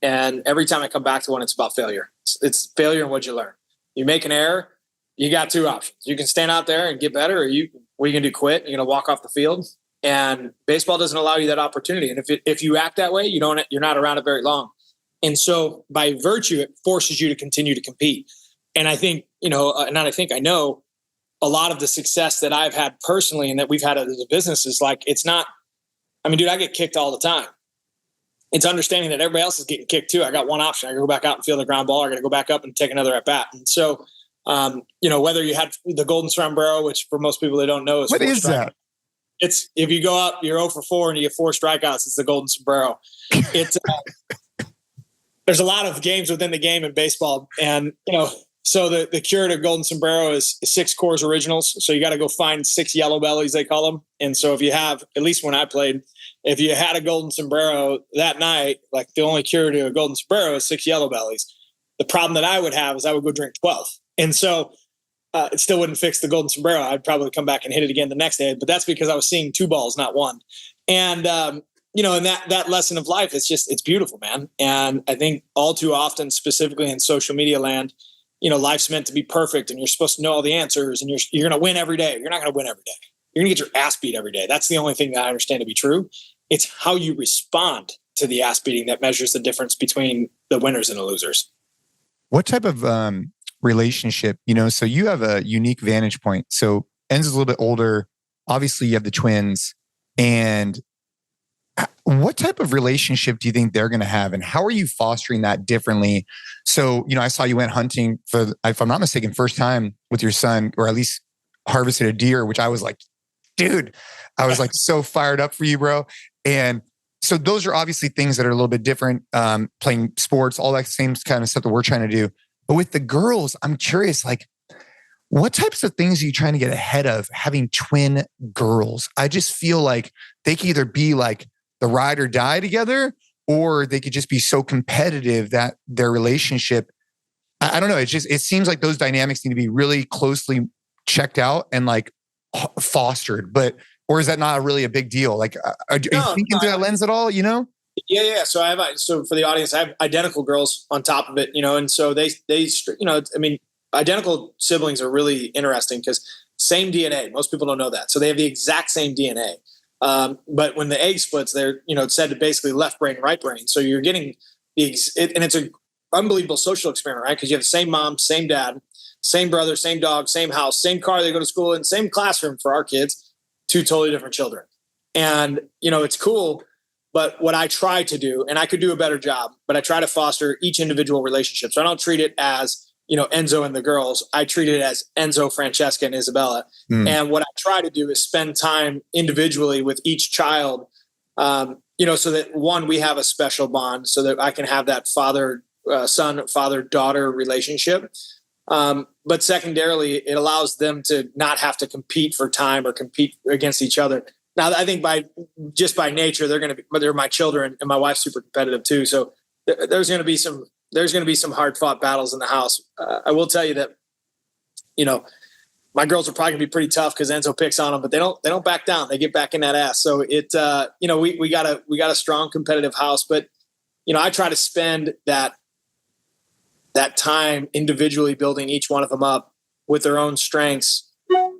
every time I come back to one, it's about failure. It's failure and what you learn. You make an error, you got two options. You can stand out there and get better, or what are you going to do, quit? You're going to walk off the field. And baseball doesn't allow you that opportunity. And if you act that way, you're not around it very long. And so by virtue, it forces you to continue to compete. And I think, I know a lot of the success that I've had personally and that we've had as a business is like, it's not, I get kicked all the time. It's understanding that everybody else is getting kicked too. I got one option. I gotta go back out and field the ground ball. I got to go back up and take another at bat. And so, whether you had the golden sombrero, which for most people they don't know is what is that? It's if you go up, you're 0 for 4 and you get 4 strikeouts. It's the golden sombrero. It's there's a lot of games within the game in baseball, and so the cure to golden sombrero is 6 Coors Originals. So you got to go find 6 yellow bellies, they call them. And so if you have, at least when I played, if you had a golden sombrero that night, like the only cure to a golden sombrero is 6 yellow bellies. The problem that I would have is I would go drink 12, and so. It still wouldn't fix the golden sombrero. I'd probably come back and hit it again the next day, but that's because I was seeing 2 balls, not 1. And, and that lesson of life, it's beautiful, man. And I think all too often, specifically in social media land, life's meant to be perfect and you're supposed to know all the answers and you're going to win every day. You're not going to win every day. You're going to get your ass beat every day. That's the only thing that I understand to be true. It's how you respond to the ass beating that measures the difference between the winners and the losers. What type of, relationship, so you have a unique vantage point. So Enzo's a little bit older. Obviously you have the twins, and what type of relationship do you think they're going to have, and how are you fostering that differently? So, I saw you went hunting for, if I'm not mistaken, first time with your son, or at least harvested a deer, which I was like, dude, I was like so fired up for you, bro. And so those are obviously things that are a little bit different, playing sports, all that same kind of stuff that we're trying to do. But with the girls, I'm curious, like, what types of things are you trying to get ahead of having twin girls? I just feel like they could either be like the ride or die together, or they could just be so competitive that their relationship, I don't know. It seems like those dynamics need to be really closely checked out and like fostered, or is that not really a big deal? Like, are you thinking through that lens at all, Yeah. So for the audience, I have identical girls on top of it, and so they, identical siblings are really interesting because same DNA. Most people don't know that. So they have the exact same DNA. But when the egg splits, they're, it's said to basically left brain, right brain. So you're getting and it's an unbelievable social experiment, right? Because you have the same mom, same dad, same brother, same dog, same house, same car they go to school in, same classroom for our kids, 2 totally different children. And, it's cool. But what I try to do, and I could do a better job, but I try to foster each individual relationship. So I don't treat it as, Enzo and the girls. I treat it as Enzo, Francesca, and Isabella. And what I try to do is spend time individually with each child, so that one, we have a special bond so that I can have that father-son, father-daughter relationship. But secondarily, it allows them to not have to compete for time or compete against each other. Now, I think by nature, they're my children, and my wife's super competitive too. So there's going to be some hard fought battles in the house. I will tell you that, my girls are probably gonna be pretty tough because Enzo picks on them, but they don't back down. They get back in that ass. So we got a strong competitive house, but I try to spend that time individually building each one of them up with their own strengths,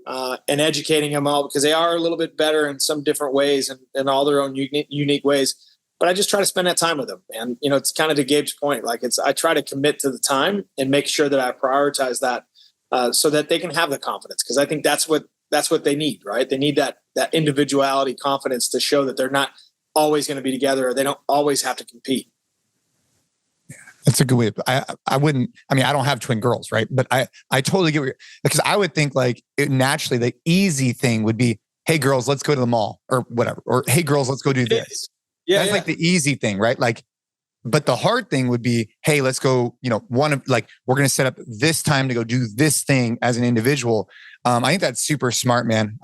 and educating them all, because they are a little bit better in some different ways and all their own unique ways. But I just try to spend that time with them. And, it's kind of to Gabe's point. Like I try to commit to the time and make sure that I prioritize that, so that they can have the confidence. Cause I think that's what they need, right? They need that individuality, confidence to show that they're not always going to be together, or they don't always have to compete. That's a good way. I don't have twin girls, right? But I totally get because I would think like naturally the easy thing would be, hey girls, let's go to the mall or whatever. Or hey girls, let's go do this. Yeah, that's like the easy thing, right? Like, but the hard thing would be, hey, let's go, we're going to set up this time to go do this thing as an individual. I think that's super smart, man.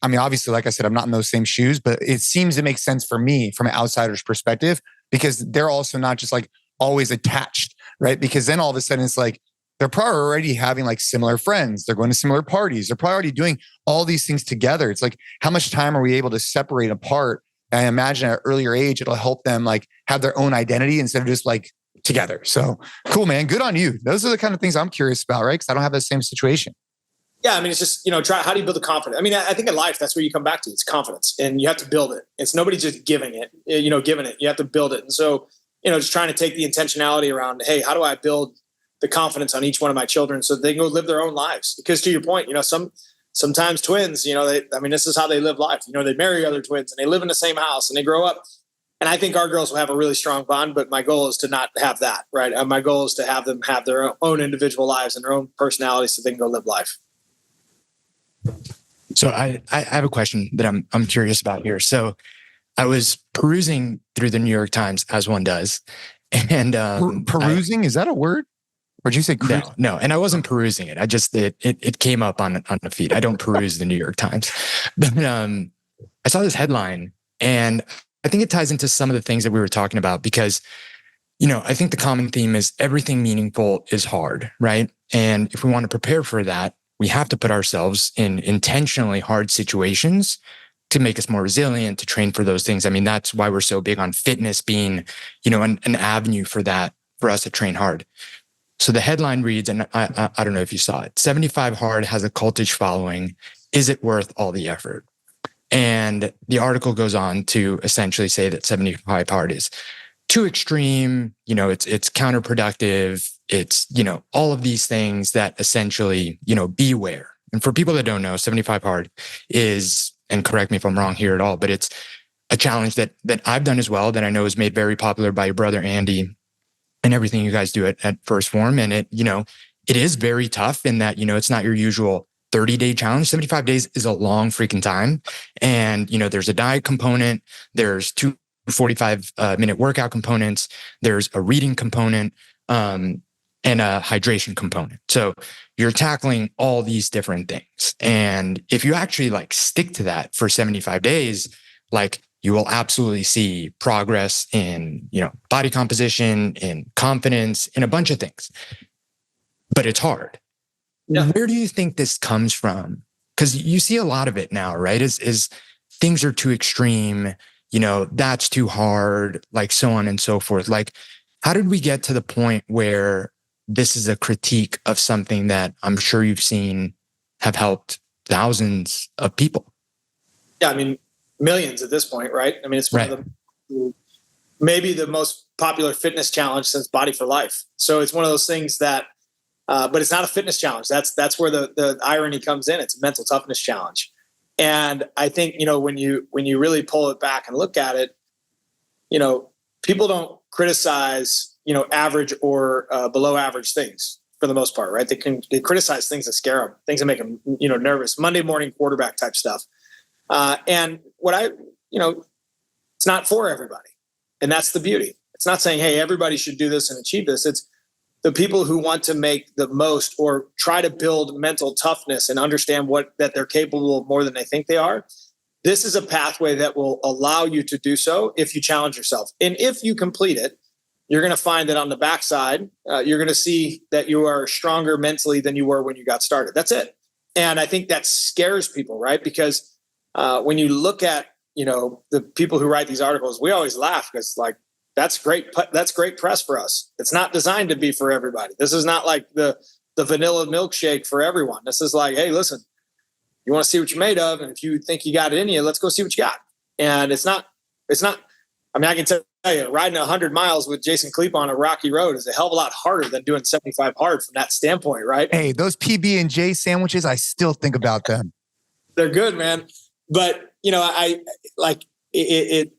Obviously, like I said, I'm not in those same shoes, but it seems to make sense for me from an outsider's perspective, because they're also not just like always attached, right? Because then all of a sudden it's like, they're probably already having like similar friends. They're going to similar parties. They're probably already doing all these things together. It's like, how much time are we able to separate apart? And I imagine at an earlier age, it'll help them like have their own identity instead of just like together. So cool, man. Good on you. Those are the kind of things I'm curious about, right? Because I don't have the same situation. Yeah. It's just, how do you build the confidence? I think in life, that's where you come back to. It's confidence, and you have to build it. It's nobody just giving it, you have to build it. And so, just trying to take the intentionality around, hey, how do I build the confidence on each one of my children so that they can go live their own lives? Because to your point, sometimes twins, this is how they live life. They marry other twins and they live in the same house and they grow up. And I think our girls will have a really strong bond, but my goal is to not have that, right? And my goal is to have them have their own individual lives and their own personalities so they can go live life. So I have a question that I'm curious about here. So I was perusing through the New York Times, as one does. And perusing, is that a word? Or did you say cruise? No. And I wasn't perusing it. I just it came up on the feed. I don't peruse the New York Times. But I saw this headline, and I think it ties into some of the things that we were talking about, because I think the common theme is everything meaningful is hard, right? And if we want to prepare for that, we have to put ourselves in intentionally hard situations to make us more resilient, to train for those things. That's why we're so big on fitness being, an avenue for that, for us to train hard. So the headline reads, and I don't know if you saw it, 75 Hard has a cultish following. Is it worth all the effort? And the article goes on to essentially say that 75 Hard is too extreme. It's counterproductive. It's, all of these things that essentially, beware. And for people that don't know, 75 Hard is, and correct me if I'm wrong here at all, but it's a challenge that I've done as well, that I know is made very popular by your brother, Andy, and everything you guys do at Phorm. And it is very tough in that, it's not your usual 30-day challenge. 75 days is a long freaking time. And, there's a diet component, there's 2 45-minute workout components, there's a reading component, and a hydration component. So you're tackling all these different things. And if you actually stick to that for 75 days, you will absolutely see progress in, body composition, in confidence, in a bunch of things. But it's hard. Yeah. Where do you think this comes from? Because you see a lot of it now, right? Is things are too extreme, that's too hard, so on and so forth. How did we get to the point where this is a critique of something that I'm sure you've seen have helped thousands of people? Yeah, millions at this point, right? It's one of the, maybe the most popular fitness challenge since Body for Life. So it's one of those things that, but it's not a fitness challenge. That's where the irony comes in. It's a mental toughness challenge. And I think, when you really pull it back and look at it, people don't criticize, average or below average things for the most part, right? They criticize things that scare them, things that make them, nervous. Monday morning quarterback type stuff. And it's not for everybody. And that's the beauty. It's not saying, hey, everybody should do this and achieve this. It's the people who want to make the most or try to build mental toughness and understand that they're capable of more than they think they are. this is a pathway that will allow you to do so if you challenge yourself. And if you complete it, you're going to find that on the backside, you're going to see that you are stronger mentally than you were when you got started. That's it. And I think that scares people, right? Because when you look at, the people who write these articles, we always laugh because like, that's great. That's great press for us. It's not designed to be for everybody. This is not like the vanilla milkshake for everyone. This is like, hey, listen, you want to see what you're made of. And if you think you got it in you, let's go see what you got. And it's not, I mean, I can tell you, riding 100 miles with Jason Khalipa on a rocky road is a hell of a lot harder than doing 75 hard from that standpoint, right? Hey, those PB&J sandwiches, I still think about them. They're good, man. But, I like it.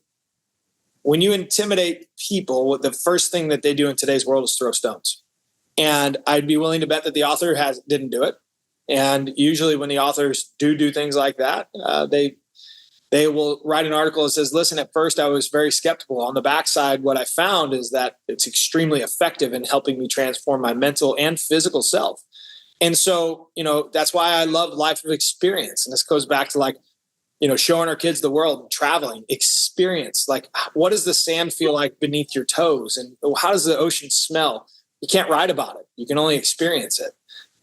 When you intimidate people, the first thing that they do in today's world is throw stones. And I'd be willing to bet that the author didn't do it. And usually when the authors do things like that, they will write an article that says, listen, at first I was very skeptical. On the backside, what I found is that it's extremely effective in helping me transform my mental and physical self. And so, that's why I love life of experience. And this goes back to like, showing our kids the world and traveling, experience. Like, what does the sand feel like beneath your toes? And how does the ocean smell? You can't write about it. You can only experience it.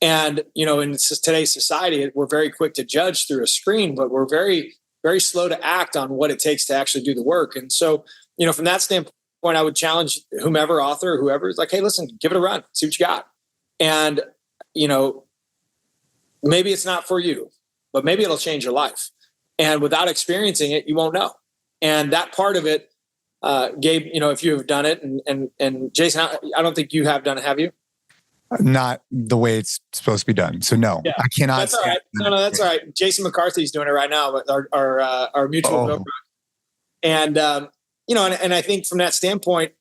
And, in today's society, we're very quick to judge through a screen, but we're very, very slow to act on what it takes to actually do the work. And so, from that standpoint, I would challenge whomever, author, whoever is like, hey, listen, give it a run, see what you got. And, maybe it's not for you, but maybe it'll change your life. And without experiencing it, you won't know. And that part of it, Gabe, if you have done it, and Jason, I don't think you have done it, have you? Not the way it's supposed to be done. So no, I cannot. That's all right. No, that's all right. Jason McCarthy's doing it right now, but our mutual girlfriend. And and I think from that standpoint,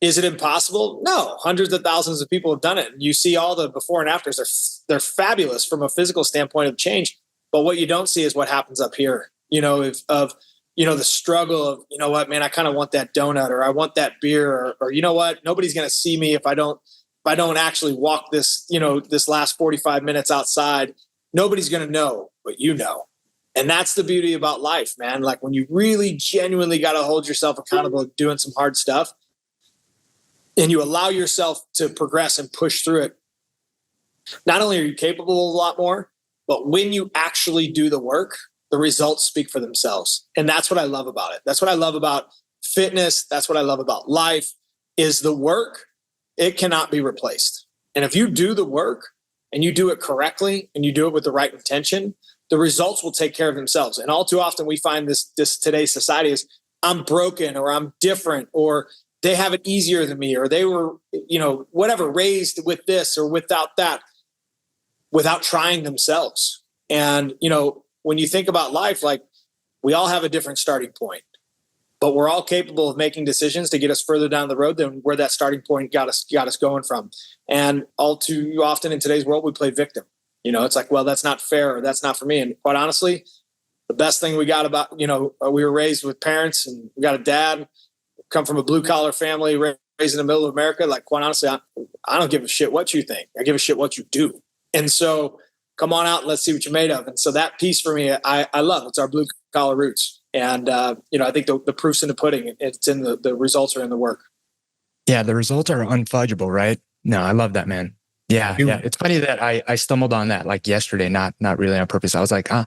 is it impossible? No, hundreds of thousands of people have done it. And you see all the before and afters. They're fabulous from a physical standpoint of change. But what you don't see is what happens up here. The struggle of, what, man, I kind of want that donut, or I want that beer, or you know what, nobody's going to see me if I don't actually walk this, this last 45 minutes outside. Nobody's going to know, but you know. And that's the beauty about life, man. Like when you really genuinely got to hold yourself accountable doing some hard stuff, and you allow yourself to progress and push through it, not only are you capable of a lot more, but when you actually do the work, the results speak for themselves. And that's what I love about it. That's what I love about fitness. That's what I love about life, is the work. It cannot be replaced. And if you do the work and you do it correctly and you do it with the right intention, the results will take care of themselves. And all too often we find this today's society is, I'm broken, or I'm different, or they have it easier than me, or they were, whatever, raised with this or without that, without trying themselves. And, when you think about life, like we all have a different starting point, but we're all capable of making decisions to get us further down the road than where that starting point got us going from. And all too often in today's world, we play victim. It's like, well, that's not fair, or that's not for me. And quite honestly, the best thing we got about, we were raised with parents, and we got a dad, come from a blue collar family, raised in the middle of America. Like, quite honestly, I don't give a shit what you think. I give a shit what you do. And so come on out and let's see what you're made of. And so that piece for me, I love. It's our blue collar roots. And, I think the proof's in the pudding. It's in the results are in the work. Yeah. The results are unfudgeable, right? No, I love that, man. Yeah. Yeah. It's funny that I stumbled on that like yesterday, not really on purpose. I was like, I'm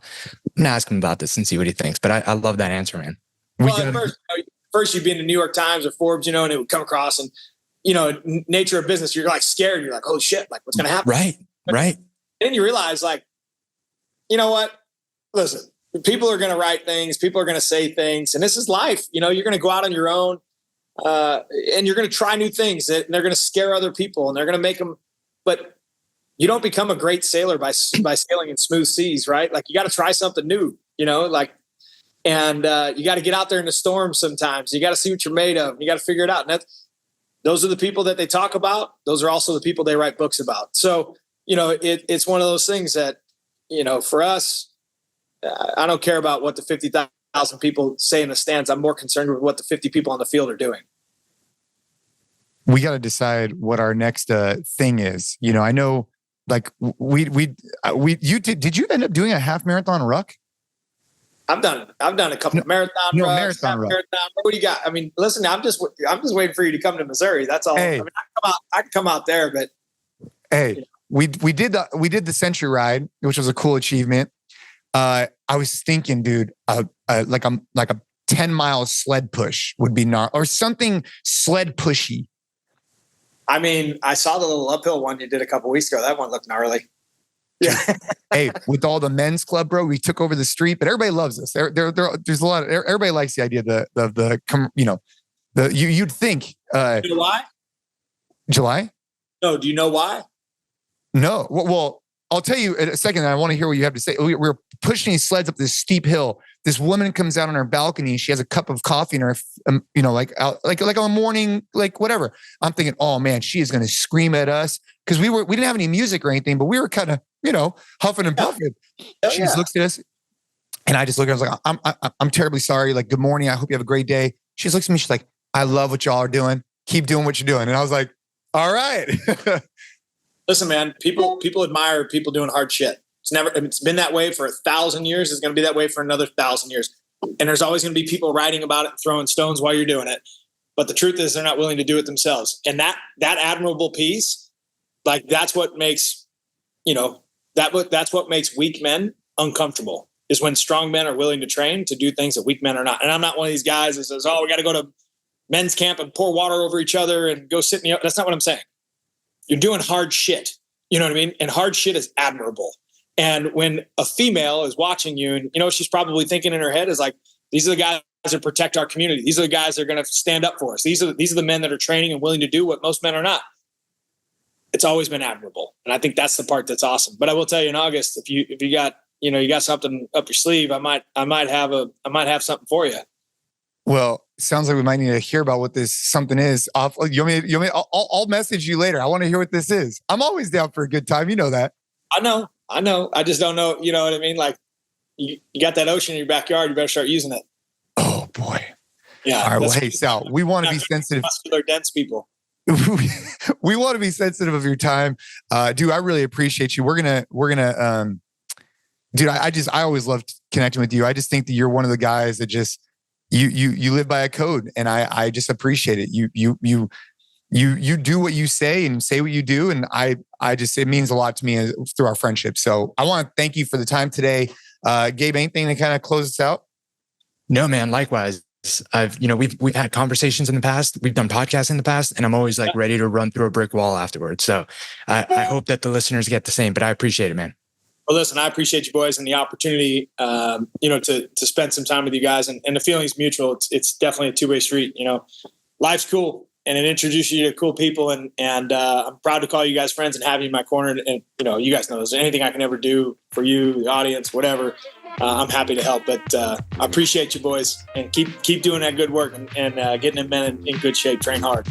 gonna ask him about this and see what he thinks. But I love that answer, man. First you'd be in the New York Times or Forbes, and it would come across, and, nature of business, you're like scared. You're like, holy shit, like what's going to happen? Right. And then you realize, like, you know what? Listen, people are going to write things. People are going to say things. And this is life. You're going to go out on your own, and you're going to try new things. And they're going to scare other people, and they're going to make them. But you don't become a great sailor by sailing in smooth seas, right? Like you got to try something new, and you got to get out there in the storm sometimes. You got to see what you're made of. You got to figure it out. And those are the people that they talk about. Those are also the people they write books about. So, it's one of those things that, for us, I don't care about what the 50,000 people say in the stands. I'm more concerned with what the 50 people on the field are doing. We got to decide what our next thing is. I know, like did you end up doing a half marathon ruck? I've done a couple of marathon runs. Marathon. What do you got? I mean, listen, I'm just waiting for you to come to Missouri. That's all. Hey. I mean, I can come out there, but hey, you know. we did the Century Ride, which was a cool achievement. I was thinking, dude, like a 10-mile sled push would be or something sled pushy. I mean, I saw the little uphill one you did a couple weeks ago. That one looked gnarly. Yeah. Hey, with all the men's club, bro, we took over the street, but everybody loves us. There's a lot of, everybody likes the idea you'd think. July? July? No, do you know why? No. Well, I'll tell you in a second. I want to hear what you have to say. We're pushing these sleds up this steep hill. This woman comes out on her balcony. She has a cup of coffee in her, like a morning, like whatever. I'm thinking, oh man, she is going to scream at us because we didn't have any music or anything, but we were kind of, huffing and puffing. Yeah. She just looks at us, and I just look at her. I was like, I'm terribly sorry. Like, good morning. I hope you have a great day. She just looks at me. She's like, I love what y'all are doing. Keep doing what you're doing. And I was like, all right. Listen, man, people admire people doing hard shit. It's been that way for 1,000 years. It's going to be that way for another 1,000 years. And there's always going to be people writing about it, throwing stones while you're doing it. But the truth is they're not willing to do it themselves. And that admirable piece, like that's what makes, that's what makes weak men uncomfortable, is when strong men are willing to train to do things that weak men are not. And I'm not one of these guys that says, oh, we got to go to men's camp and pour water over each other and go sit in the, that's not what I'm saying. You're doing hard shit. You know what I mean? And hard shit is admirable. And when a female is watching you and, she's probably thinking in her head is like, these are the guys that protect our community. These are the guys that are going to stand up for us. These are the men that are training and willing to do what most men are not. It's always been admirable. And I think that's the part that's awesome. But I will tell you in August, if you got, you got something up your sleeve, I might have something for you. Well, sounds like we might need to hear about what this something is. I'll message you later. I want to hear what this is. I'm always down for a good time. You know that. I know. I just don't know. You know what I mean? Like you got that ocean in your backyard. You better start using it. Oh boy. Yeah. All right. Well, hey, Sal, we want to be sensitive. Muscular, dense people. We want to be sensitive of your time. Dude, I really appreciate you. We're gonna, dude, I always loved connecting with you. I just think that you're one of the guys that just, you live by a code, and I just appreciate it. You do what you say and say what you do. And it means a lot to me through our friendship. So I want to thank you for the time today. Gabe, anything to kind of close us out? No, man. Likewise. We've had conversations in the past. We've done podcasts in the past, and I'm always like ready to run through a brick wall afterwards. So I hope that the listeners get the same, but I appreciate it, man. Well, listen, I appreciate you boys and the opportunity, to spend some time with you guys, and the feeling's mutual. It's definitely a two-way street. Life's cool, and it introduces you to cool people, and I'm proud to call you guys friends and have you in my corner. And you guys know, there's anything I can ever do for you, the audience, whatever. I'm happy to help. But I appreciate you boys, and keep doing that good work and getting them men in good shape. Train hard.